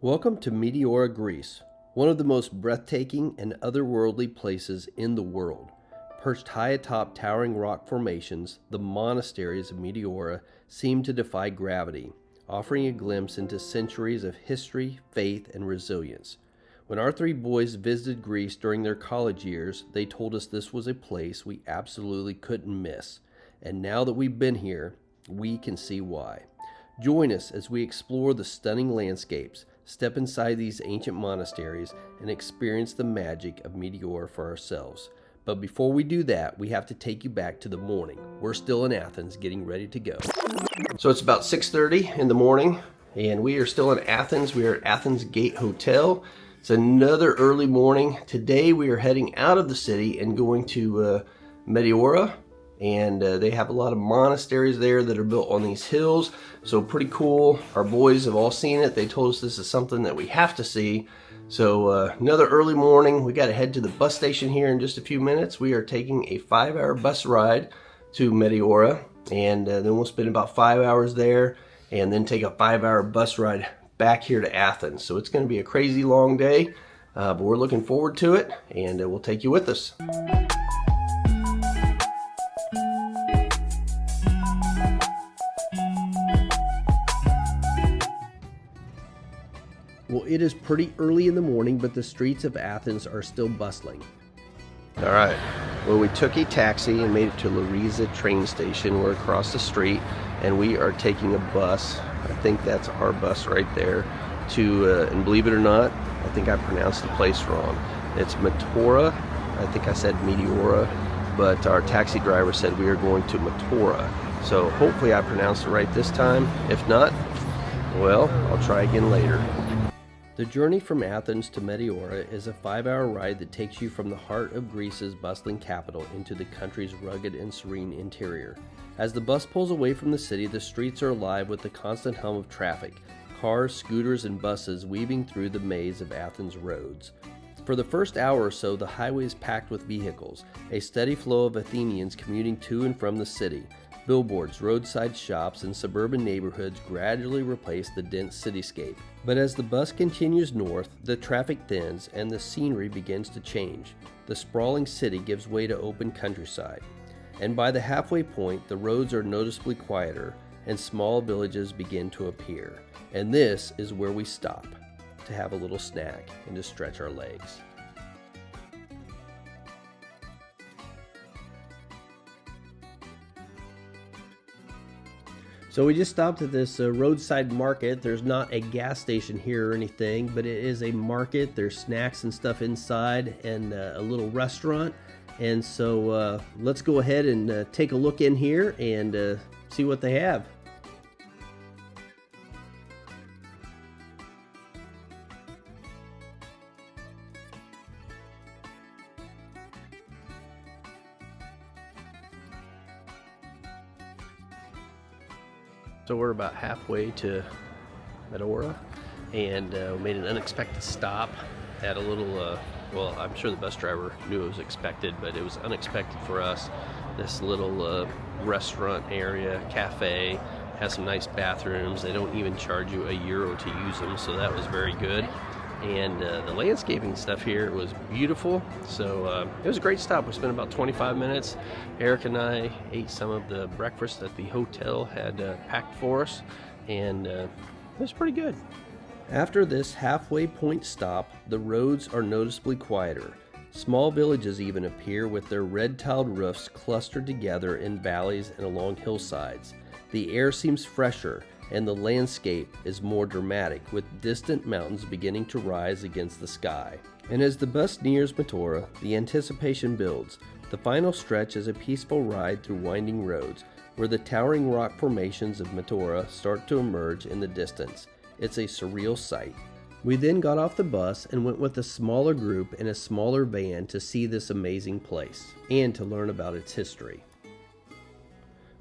Welcome to Meteora, Greece, one of the most breathtaking and otherworldly places in the world. Perched high atop towering rock formations, the monasteries of Meteora seem to defy gravity, offering a glimpse into centuries of history, faith, and resilience. When our three boys visited Greece during their college years, they told us this was a place we absolutely couldn't miss. And now that we've been here, we can see why. Join us as we explore the stunning landscapes, step inside these ancient monasteries, and experience the magic of Meteora for ourselves. But before we do that, we have to take you back to the morning. We're still in Athens, getting ready to go. So it's about 6:30 in the morning, and we are still in Athens. We are at Athens Gate Hotel. It's another early morning. Today we are heading out of the city and going to Meteora. And they have a lot of monasteries there that are built on these hills, so pretty cool. Our boys have all seen it. They told us this is something that we have to see. So another early morning. We got to head to the bus station here in just a few minutes. We are taking a 5-hour bus ride to Meteora, and then we'll spend about 5 hours there and then take a 5-hour bus ride back here to Athens. So it's going to be a crazy long day, but we're looking forward to it, and we'll take you with us. Well, it is pretty early in the morning, but the streets of Athens are still bustling. All right. Well, we took a taxi and made it to Larisa train station. We're across the street, and we are taking a bus. I think that's our bus right there. And believe it or not, I think I pronounced the place wrong. It's Meteora. I think I said Meteora, but our taxi driver said we are going to Meteora. So hopefully I pronounced it right this time. If not, well, I'll try again later. The journey from Athens to Meteora is a 5-hour ride that takes you from the heart of Greece's bustling capital into the country's rugged and serene interior. As the bus pulls away from the city, the streets are alive with the constant hum of traffic, cars, scooters, and buses weaving through the maze of Athens roads. For the first hour or so, the highway is packed with vehicles, a steady flow of Athenians commuting to and from the city. Billboards, roadside shops, and suburban neighborhoods gradually replace the dense cityscape. But as the bus continues north, the traffic thins and the scenery begins to change. The sprawling city gives way to open countryside. And by the halfway point, the roads are noticeably quieter, and small villages begin to appear. And this is where we stop to have a little snack and to stretch our legs. So we just stopped at this roadside market. There's not a gas station here or anything, but it is a market. There's snacks and stuff inside and a little restaurant. And so let's go ahead and take a look in here and see what they have. So we're about halfway to Meteora, and we made an unexpected stop at a little, well, I'm sure the bus driver knew it was expected, but it was unexpected for us. This little restaurant area, cafe, has some nice bathrooms. They don't even charge you €1 to use them, so that was very good. And the landscaping stuff here was beautiful, so it was a great stop. We spent about 25 minutes. Eric and I ate some of the breakfast that the hotel had packed for us, and it was pretty good. After this halfway point stop, the roads are noticeably quieter. Small villages even appear with their red-tiled roofs clustered together in valleys and along hillsides. The air seems fresher, and the landscape is more dramatic, with distant mountains beginning to rise against the sky. And as the bus nears Meteora, the anticipation builds. The final stretch is a peaceful ride through winding roads, where the towering rock formations of Meteora start to emerge in the distance. It's a surreal sight. We then got off the bus and went with a smaller group in a smaller van to see this amazing place, and to learn about its history.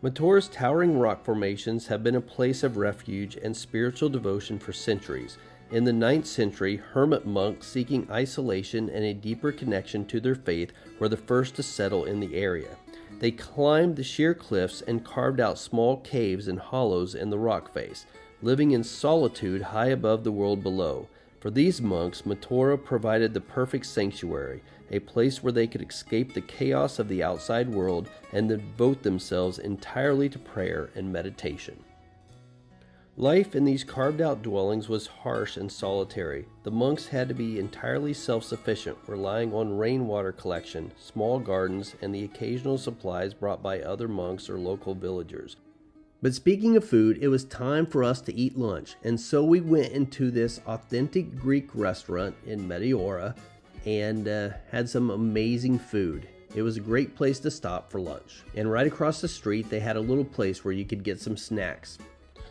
Meteora's towering rock formations have been a place of refuge and spiritual devotion for centuries. In the 9th century, hermit monks seeking isolation and a deeper connection to their faith were the first to settle in the area. They climbed the sheer cliffs and carved out small caves and hollows in the rock face. living in solitude high above the world below. For these monks, Meteora provided the perfect sanctuary, a place where they could escape the chaos of the outside world and devote themselves entirely to prayer and meditation. Life in these carved-out dwellings was harsh and solitary. The monks had to be entirely self-sufficient, relying on rainwater collection, small gardens, and the occasional supplies brought by other monks or local villagers. But speaking of food, it was time for us to eat lunch, and so we went into this authentic Greek restaurant in Meteora and had some amazing food. It was a great place to stop for lunch. And right across the street, they had a little place where you could get some snacks.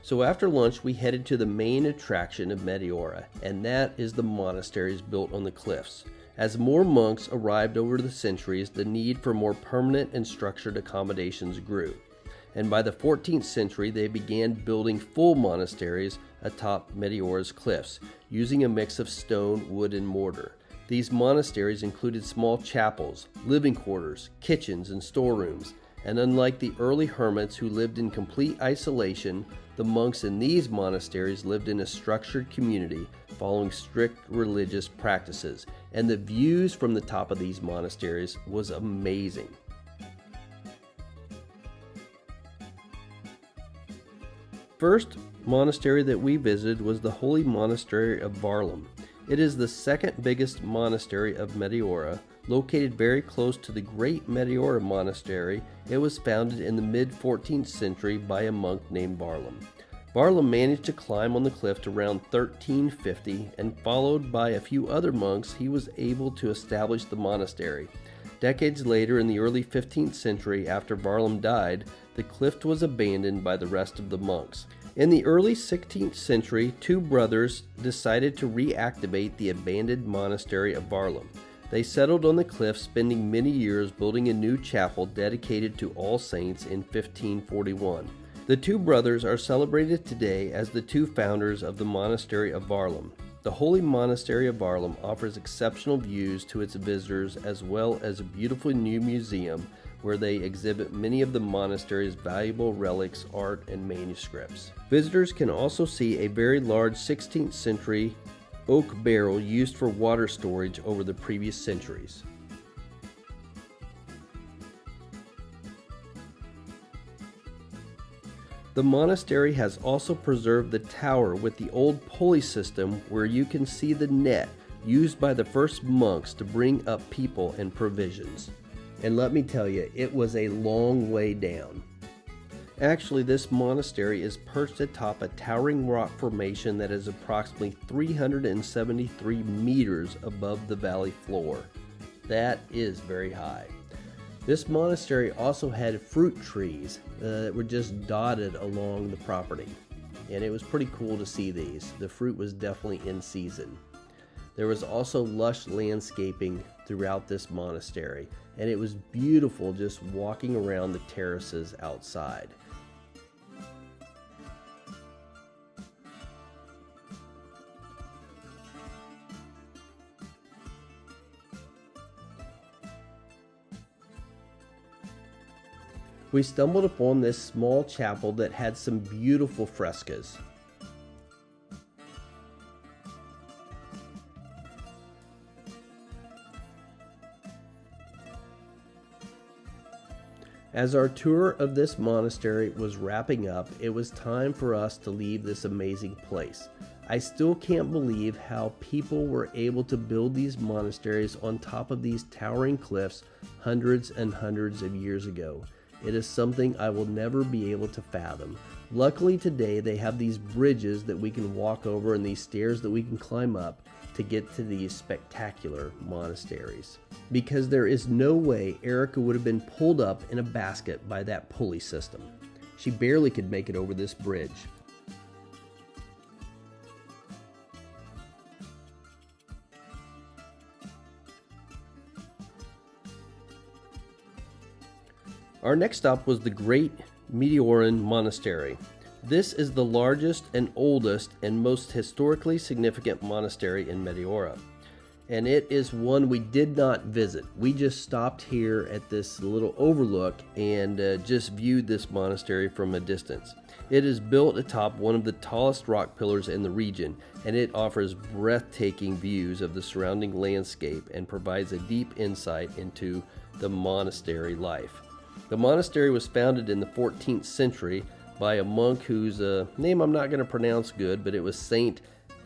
So after lunch, we headed to the main attraction of Meteora, and that is the monasteries built on the cliffs. As more monks arrived over the centuries, the need for more permanent and structured accommodations grew. And by the 14th century, they began building full monasteries atop Meteora's cliffs, using a mix of stone, wood, and mortar. These monasteries included small chapels, living quarters, kitchens, and storerooms. And unlike the early hermits who lived in complete isolation, the monks in these monasteries lived in a structured community, following strict religious practices, and the views from the top of these monasteries was amazing. First monastery that we visited was the Holy Monastery of Varlaam. It is the second biggest monastery of Meteora. Located very close to the Great Meteoron Monastery, it was founded in the mid-14th century by a monk named Varlaam. Varlaam managed to climb on the cliff to around 1350, and followed by a few other monks, he was able to establish the monastery. Decades later, in the early 15th century, after Varlaam died, the cliff was abandoned by the rest of the monks. In the early 16th century, two brothers decided to reactivate the abandoned monastery of Varlaam. They settled on the cliff, spending many years building a new chapel dedicated to All Saints in 1541. The two brothers are celebrated today as the two founders of the Monastery of Varlaam. The Holy Monastery of Varlaam offers exceptional views to its visitors, as well as a beautiful new museum where they exhibit many of the monastery's valuable relics, art, and manuscripts. Visitors can also see a very large 16th century oak barrel used for water storage over the previous centuries. The monastery has also preserved the tower with the old pulley system where you can see the net used by the first monks to bring up people and provisions. And let me tell you, it was a long way down. Actually, this monastery is perched atop a towering rock formation that is approximately 373 meters above the valley floor. That is very high. This monastery also had fruit trees that were just dotted along the property, and it was pretty cool to see these. The fruit was definitely in season. There was also lush landscaping throughout this monastery, and it was beautiful just walking around the terraces outside. We stumbled upon this small chapel that had some beautiful frescoes. As our tour of this monastery was wrapping up, it was time for us to leave this amazing place. I still can't believe how people were able to build these monasteries on top of these towering cliffs hundreds and hundreds of years ago. It is something I will never be able to fathom. Luckily today they have these bridges that we can walk over and these stairs that we can climb up to get to these spectacular monasteries. Because there is no way Erica would have been pulled up in a basket by that pulley system. She barely could make it over this bridge. Our next stop was the Great Meteoron Monastery. This is the largest and oldest and most historically significant monastery in Meteora. And it is one we did not visit. We just stopped here at this little overlook and just viewed this monastery from a distance. It is built atop one of the tallest rock pillars in the region, and it offers breathtaking views of the surrounding landscape and provides a deep insight into the monastery life. The monastery was founded in the 14th century by a monk whose name I'm not going to pronounce good, but it was Saint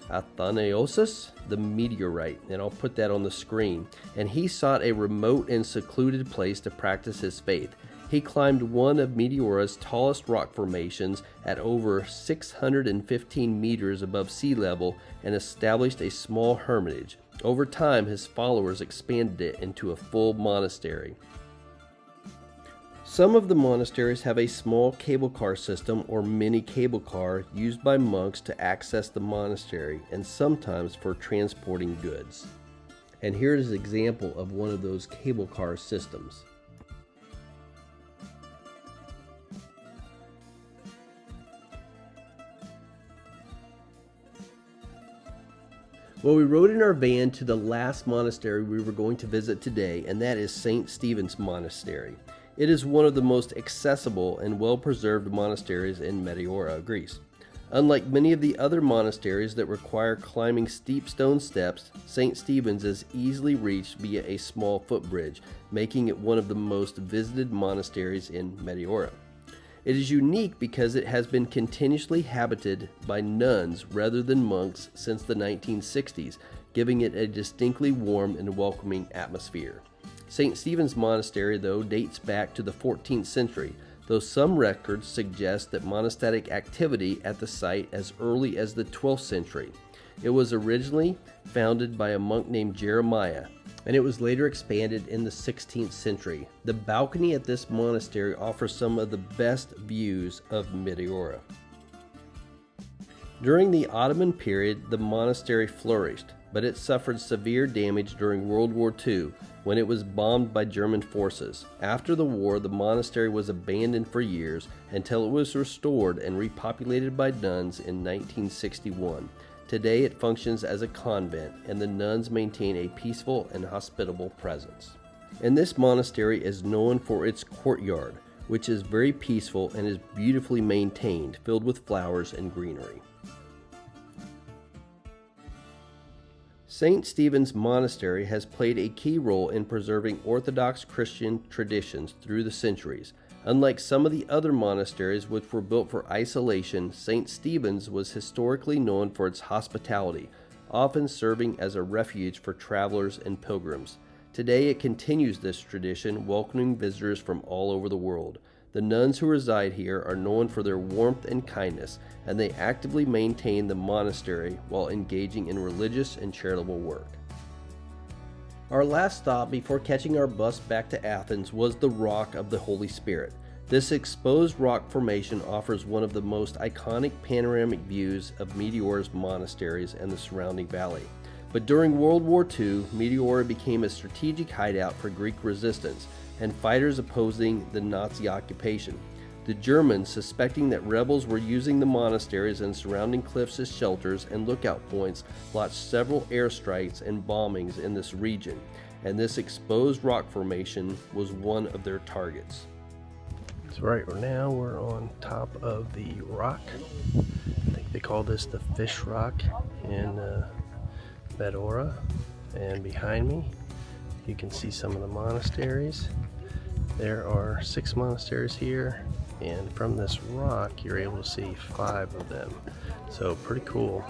Athanasius the Meteorite, and I'll put that on the screen. And he sought a remote and secluded place to practice his faith. He climbed one of Meteora's tallest rock formations at over 615 meters above sea level and established a small hermitage. Over time, his followers expanded it into a full monastery. Some of the monasteries have a small cable car system or mini cable car used by monks to access the monastery and sometimes for transporting goods. And here is an example of one of those cable car systems. Well, we rode in our van to the last monastery we were going to visit today, and that is St. Stephen's Monastery. It is one of the most accessible and well-preserved monasteries in Meteora, Greece. Unlike many of the other monasteries that require climbing steep stone steps, St. Stephen's is easily reached via a small footbridge, making it one of the most visited monasteries in Meteora. It is unique because it has been continuously habited by nuns rather than monks since the 1960s, giving it a distinctly warm and welcoming atmosphere. St. Stephen's Monastery, though, dates back to the 14th century, though some records suggest that monastic activity at the site as early as the 12th century. It was originally founded by a monk named Jeremiah, and it was later expanded in the 16th century. The balcony at this monastery offers some of the best views of Meteora. During the Ottoman period, the monastery flourished, but it suffered severe damage during World War II when it was bombed by German forces. After the war, the monastery was abandoned for years until it was restored and repopulated by nuns in 1961. Today it functions as a convent, and the nuns maintain a peaceful and hospitable presence. And this monastery is known for its courtyard, which is very peaceful and is beautifully maintained, filled with flowers and greenery. St. Stephen's Monastery has played a key role in preserving Orthodox Christian traditions through the centuries. Unlike some of the other monasteries which were built for isolation, St. Stephen's was historically known for its hospitality, often serving as a refuge for travelers and pilgrims. Today it continues this tradition, welcoming visitors from all over the world. The nuns who reside here are known for their warmth and kindness, and they actively maintain the monastery while engaging in religious and charitable work. Our last stop before catching our bus back to Athens was the Rock of the Holy Spirit. This exposed rock formation offers one of the most iconic panoramic views of Meteora's monasteries and the surrounding valley. But during World War II, Meteora became a strategic hideout for Greek resistance and fighters opposing the Nazi occupation. The Germans, suspecting that rebels were using the monasteries and surrounding cliffs as shelters and lookout points, launched several airstrikes and bombings in this region, and this exposed rock formation was one of their targets. So right now we're on top of the rock. I think they call this the Fish Rock in Meteora, and behind me you can see some of the monasteries. There are 6 monasteries here, and from this rock you're able to see 5 of them, so pretty cool.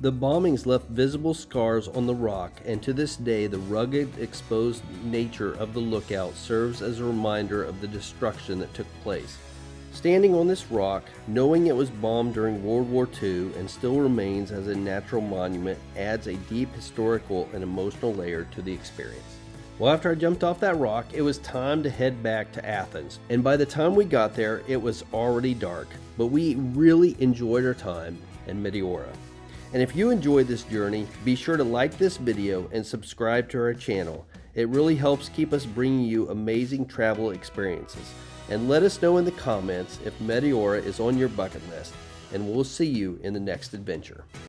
The bombings left visible scars on the rock, and to this day the rugged, exposed nature of the lookout serves as a reminder of the destruction that took place. Standing on this rock, knowing it was bombed during World War II and still remains as a natural monument, adds a deep historical and emotional layer to the experience. Well, after I jumped off that rock, it was time to head back to Athens. And by the time we got there, it was already dark. But we really enjoyed our time in Meteora. And if you enjoyed this journey, be sure to like this video and subscribe to our channel. It really helps keep us bringing you amazing travel experiences. And let us know in the comments if Meteora is on your bucket list. And we'll see you in the next adventure.